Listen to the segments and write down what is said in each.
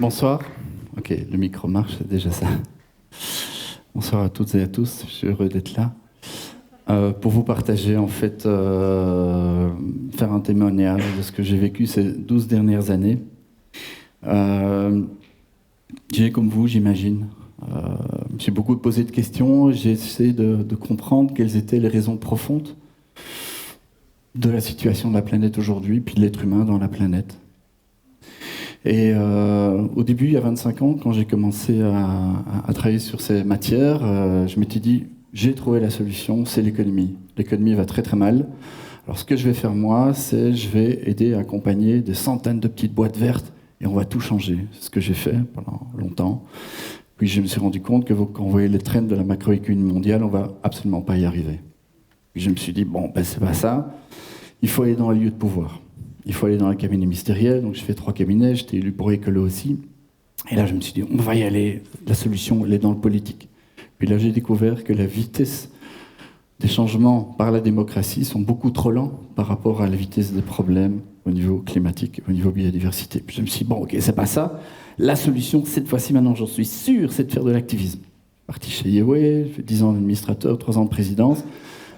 Bonsoir. Ok, le micro marche, c'est déjà ça. Bonsoir à toutes et à tous, je suis heureux d'être là. Pour vous partager, en fait, faire un témoignage de ce que j'ai vécu ces 12 dernières années. J'ai, comme vous, j'imagine, j'ai beaucoup posé de questions, j'ai essayé de comprendre quelles étaient les raisons profondes de la situation de la planète aujourd'hui, puis de l'être humain dans la planète. Et au début, il y a 25 ans, quand j'ai commencé à travailler sur ces matières, je m'étais dit, j'ai trouvé la solution, c'est l'économie. L'économie va très très mal. Alors ce que je vais faire moi, c'est je vais aider à accompagner des centaines de petites boîtes vertes et on va tout changer. C'est ce que j'ai fait pendant longtemps. Puis je me suis rendu compte que quand vous voyez les trends de la macroéconomie mondiale, on va absolument pas y arriver. Puis je me suis dit, bon, ben c'est pas ça, il faut aller dans les lieux de pouvoir. Il faut aller dans le cabinet ministériel, donc j'ai fait 3 cabinets, j'étais élu pour Écolo aussi. Et là, je me suis dit, on va y aller, la solution, elle est dans le politique. Puis là, j'ai découvert que la vitesse des changements par la démocratie sont beaucoup trop lents par rapport à la vitesse des problèmes au niveau climatique, au niveau biodiversité. Puis je me suis dit, bon, ok, c'est pas ça. La solution, cette fois-ci, maintenant, j'en suis sûr, c'est de faire de l'activisme. Parti chez Yeway, j'ai fait 10 ans d'administrateur, 3 ans de présidence.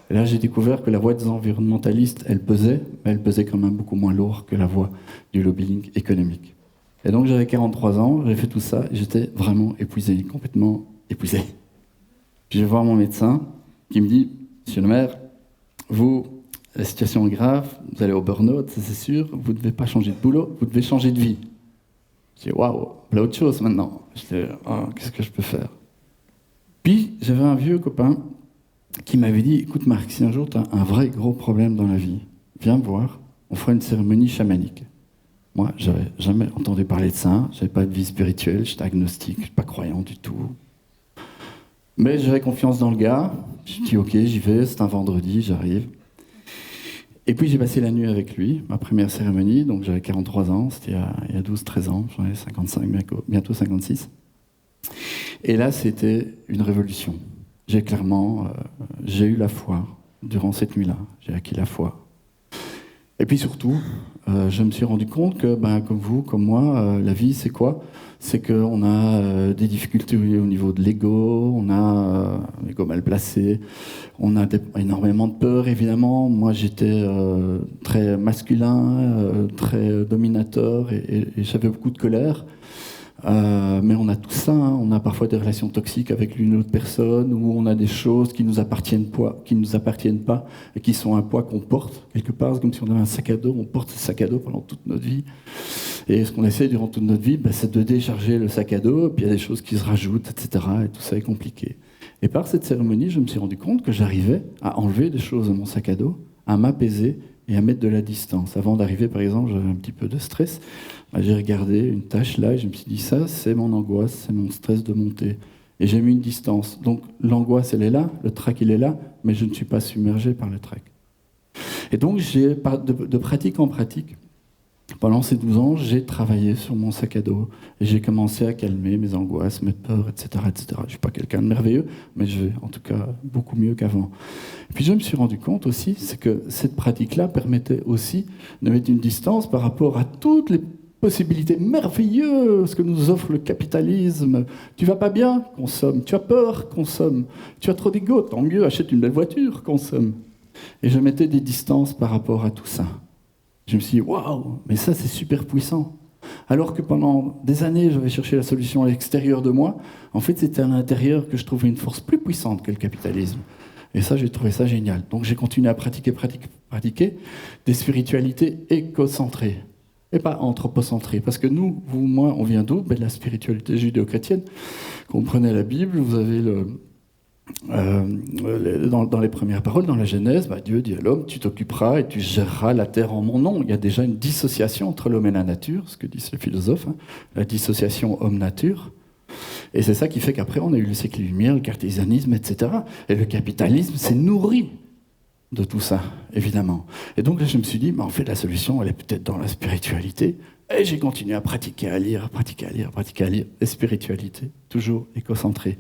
Et là, j'ai découvert que la voix des environnementalistes, elle pesait, mais elle pesait quand même beaucoup moins lourd que la voix du lobbying économique. Et donc, j'avais 43 ans, j'avais fait tout ça, et j'étais vraiment épuisé, complètement épuisé. Puis je vais voir mon médecin, qui me dit, Monsieur le maire, vous, la situation est grave, vous allez au burn-out, c'est sûr, vous ne devez pas changer de boulot, vous devez changer de vie. Je dis, waouh, voilà autre chose maintenant. Je dis, oh, qu'est-ce que je peux faire? Puis, j'avais un vieux copain qui m'avait dit, écoute Marc, si un jour tu as un vrai gros problème dans la vie, viens me voir, on fera une cérémonie chamanique. Moi, j'avais jamais entendu parler de ça, j'avais pas de vie spirituelle, j'étais agnostique, je suis pas croyant du tout. Mais j'avais confiance dans le gars, je dis ok, j'y vais, c'est un vendredi, j'arrive. Et puis j'ai passé la nuit avec lui, ma première cérémonie, donc j'avais 43 ans, c'était il y a 12-13 ans, j'en ai 55, bientôt 56. Et là, c'était une révolution. J'ai eu la foi durant cette nuit-là. J'ai acquis la foi. Et puis surtout, je me suis rendu compte que, comme vous, comme moi, la vie, c'est quoi? C'est qu'on a des difficultés au niveau de l'ego, on a l'ego mal placé, on a énormément de peur, évidemment. Moi, j'étais très masculin, très dominateur, et j'avais beaucoup de colère. Mais on a tout ça, hein. On a parfois des relations toxiques avec l'une ou l'autre personne, où on a des choses qui nous appartiennent pas, et qui sont un poids qu'on porte quelque part. C'est comme si on avait un sac à dos, on porte ce sac à dos pendant toute notre vie. Et ce qu'on essaie durant toute notre vie, c'est de décharger le sac à dos, et puis il y a des choses qui se rajoutent, etc. Et tout ça est compliqué. Et par cette cérémonie, je me suis rendu compte que j'arrivais à enlever des choses de mon sac à dos, à m'apaiser et à mettre de la distance. Avant d'arriver, par exemple, j'avais un petit peu de stress. J'ai regardé une tâche là et je me suis dit, ça, c'est mon angoisse, c'est mon stress de monter. Et j'ai mis une distance. Donc l'angoisse, elle est là, le trac, il est là, mais je ne suis pas submergé par le trac. Et donc, de pratique en pratique, pendant ces 12 ans, j'ai travaillé sur mon sac à dos et j'ai commencé à calmer mes angoisses, mes peurs, etc. etc. Je ne suis pas quelqu'un de merveilleux, mais je vais en tout cas beaucoup mieux qu'avant. Et puis je me suis rendu compte aussi, c'est que cette pratique-là permettait aussi de mettre une distance par rapport à toutes les possibilités merveilleuses que nous offre le capitalisme. Tu vas pas bien? Consomme. Tu as peur? Consomme. Tu as trop d'ego? Tant mieux, achète une belle voiture, consomme. Et je mettais des distances par rapport à tout ça. Je me suis dit, waouh, mais ça c'est super puissant. Alors que pendant des années, j'avais cherché la solution à l'extérieur de moi, en fait c'était à l'intérieur que je trouvais une force plus puissante que le capitalisme. Et ça, j'ai trouvé ça génial. Donc j'ai continué à pratiquer des spiritualités écocentrées et pas anthropocentrées. Parce que nous, vous, moi, on vient d'où? De la spiritualité judéo-chrétienne. Comprenez la Bible, vous avez dans les premières paroles, dans la Genèse, Dieu dit à l'homme, tu t'occuperas et tu géreras la terre en mon nom. Il y a déjà une dissociation entre l'homme et la nature, ce que disent les philosophes, hein, la dissociation homme-nature. Et c'est ça qui fait qu'après, on a eu le siècle des Lumières, le cartésianisme, etc. Et le capitalisme s'est nourri de tout ça, évidemment. Et donc là, je me suis dit, en fait, la solution, elle est peut-être dans la spiritualité. Et j'ai continué à pratiquer, à lire. Et spiritualité, toujours écocentrée.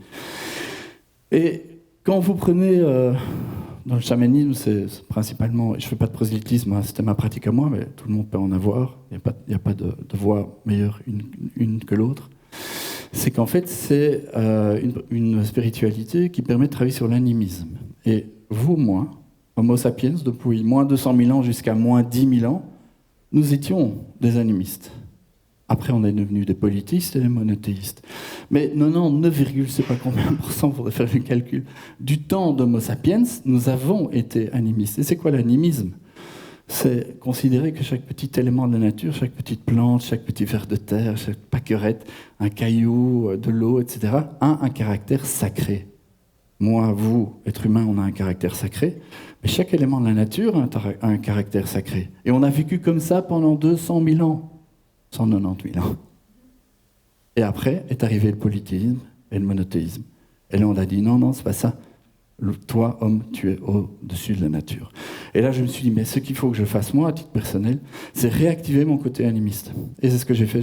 Et quand vous prenez dans le chamanisme, c'est principalement, je ne fais pas de prosélytisme, hein, c'était ma pratique à moi, mais tout le monde peut en avoir, il n'y a pas de voie meilleure une que l'autre. C'est qu'en fait, c'est une spiritualité qui permet de travailler sur l'animisme. Et vous, moi, Homo sapiens, depuis moins 200 000 ans jusqu'à moins 10 000 ans, nous étions des animistes. Après, on est devenus des polythéistes et des monothéistes. Mais 99, je ne sais pas combien %, il faudrait faire le calcul, du temps d'Homo sapiens, nous avons été animistes. Et c'est quoi l'animisme ? C'est considérer que chaque petit élément de la nature, chaque petite plante, chaque petit ver de terre, chaque pâquerette, un caillou, de l'eau, etc., a un caractère sacré. Moi, vous, êtres humains, on a un caractère sacré, mais chaque élément de la nature a un caractère sacré. Et on a vécu comme ça pendant 200 000 ans. 190 000 ans. Et après est arrivé le polythéisme et le monothéisme. Et là, on a dit non, c'est pas ça. Toi, homme, tu es au-dessus de la nature. Et là, je me suis dit, mais ce qu'il faut que je fasse, moi, à titre personnel, c'est réactiver mon côté animiste. Et c'est ce que j'ai fait.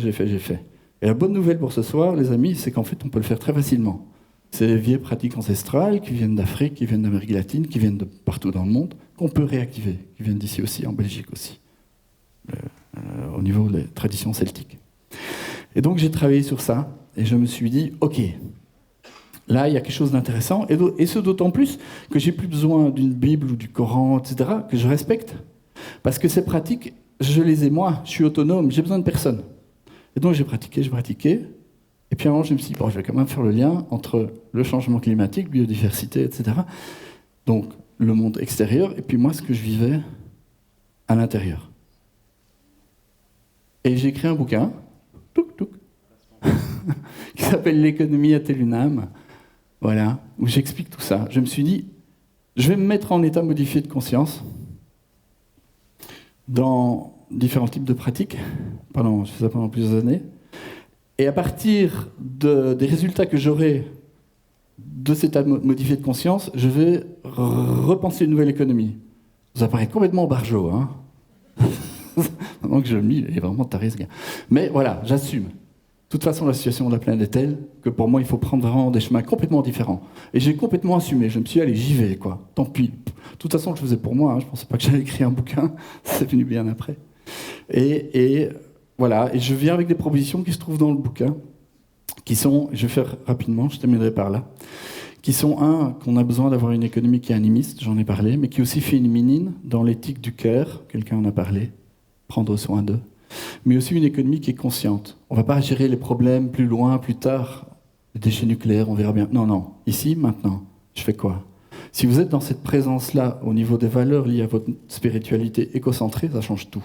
Et la bonne nouvelle pour ce soir, les amis, c'est qu'en fait, on peut le faire très facilement. C'est des vieilles pratiques ancestrales qui viennent d'Afrique, qui viennent d'Amérique latine, qui viennent de partout dans le monde, qu'on peut réactiver, qui viennent d'ici aussi, en Belgique aussi. Au niveau des traditions celtiques. Et donc j'ai travaillé sur ça, et je me suis dit, ok, là il y a quelque chose d'intéressant, et ce d'autant plus que j'ai plus besoin d'une Bible ou du Coran, etc., que je respecte, parce que ces pratiques, je les ai moi, je suis autonome, j'ai besoin de personne. Et donc j'ai pratiqué, et puis à un moment je me suis dit, bon, je vais quand même faire le lien entre le changement climatique, biodiversité, etc., donc le monde extérieur, et puis moi ce que je vivais à l'intérieur. Et j'ai écrit un bouquin, qui s'appelle L'économie a-t-elle une âme ? Voilà, où j'explique tout ça. Je me suis dit, je vais me mettre en état modifié de conscience dans différents types de pratiques. Je fais ça pendant plusieurs années. Et à partir des résultats que j'aurai de cet état modifié de conscience, je vais repenser une nouvelle économie. Ça paraît complètement barjot, hein. Maintenant que je le lis, il est vraiment taré ce gars. Mais voilà, j'assume. De toute façon, la situation de la planète est telle que pour moi, il faut prendre vraiment des chemins complètement différents. Et j'ai complètement assumé. Je me suis dit, allez, j'y vais, quoi. Tant pis. De toute façon, je le faisais pour moi. Hein. Je ne pensais pas que j'allais écrire un bouquin. C'est venu bien après. Et voilà. Et je viens avec des propositions qui se trouvent dans le bouquin, qui sont, je vais faire rapidement, je terminerai par là, qui sont, qu'on a besoin d'avoir une économie qui est animiste, j'en ai parlé, mais qui est aussi féminine dans l'éthique du cœur, quelqu'un en a parlé, prendre soin d'eux, mais aussi une économie qui est consciente. On ne va pas gérer les problèmes plus loin, plus tard, les déchets nucléaires, on verra bien. Non, ici, maintenant, je fais quoi ? Si vous êtes dans cette présence-là, au niveau des valeurs liées à votre spiritualité écocentrée, ça change tout.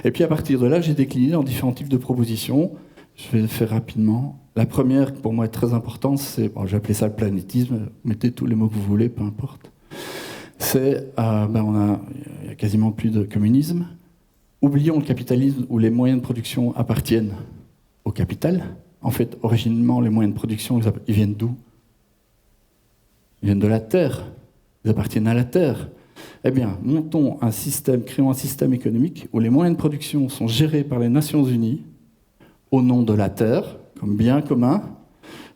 Et puis à partir de là, j'ai décliné en différents types de propositions. Je vais le faire rapidement. La première, pour moi, est très importante, c'est, j'ai appelé ça le planétisme, mettez tous les mots que vous voulez, peu importe. C'est, il y a quasiment plus de communisme. Oublions le capitalisme où les moyens de production appartiennent au capital. En fait, originellement, les moyens de production, ils viennent d'où ? Ils viennent de la terre. Ils appartiennent à la terre. Eh bien, créons un système économique où les moyens de production sont gérés par les Nations Unies au nom de la terre, comme bien commun,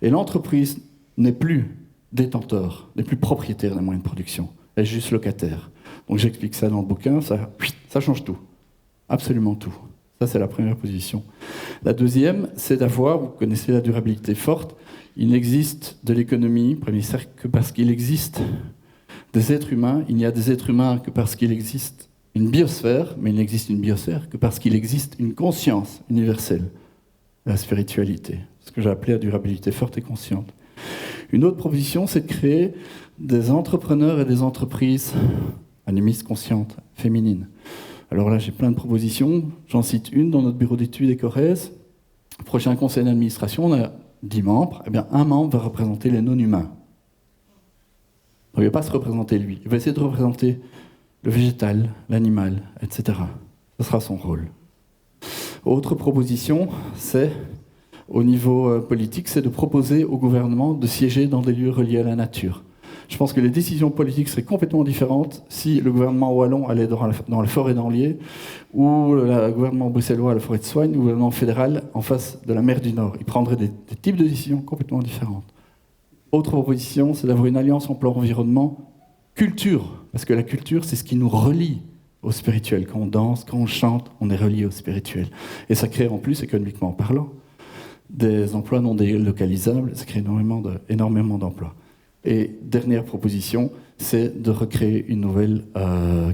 et l'entreprise n'est plus détenteur, n'est plus propriétaire des moyens de production. Elle est juste locataire. Donc j'explique ça dans le bouquin, ça change tout. Absolument tout. Ça, c'est la première position. La deuxième, c'est d'avoir, vous connaissez la durabilité forte, il n'existe de l'économie, premier cercle, que parce qu'il existe des êtres humains. Il n'y a des êtres humains que parce qu'il existe une biosphère, mais il n'existe une biosphère que parce qu'il existe une conscience universelle, la spiritualité, ce que j'ai appelé la durabilité forte et consciente. Une autre proposition, c'est de créer des entrepreneurs et des entreprises animistes, conscientes, féminines. Alors là, j'ai plein de propositions. J'en cite une dans notre bureau d'études et Corrèze. Prochain conseil d'administration, on a 10 membres. Eh bien, un membre va représenter les non-humains. Il ne va pas se représenter lui. Il va essayer de représenter le végétal, l'animal, etc. Ce sera son rôle. Autre proposition, c'est, au niveau politique, c'est de proposer au gouvernement de siéger dans des lieux reliés à la nature. Je pense que les décisions politiques seraient complètement différentes si le gouvernement wallon allait dans la forêt d'Anlier, ou le gouvernement bruxellois à la forêt de Soignes, ou le gouvernement fédéral en face de la mer du Nord. Ils prendraient des types de décisions complètement différentes. Autre proposition, c'est d'avoir une alliance emploi-environnement culture, parce que la culture, c'est ce qui nous relie au spirituel. Quand on danse, quand on chante, on est relié au spirituel. Et ça crée en plus, économiquement parlant, des emplois non délocalisables, ça crée énormément d'emplois. Et dernière proposition, c'est de recréer une nouvelle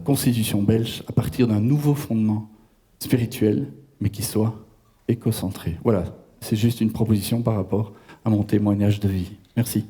constitution belge à partir d'un nouveau fondement spirituel, mais qui soit écocentré. Voilà, c'est juste une proposition par rapport à mon témoignage de vie. Merci.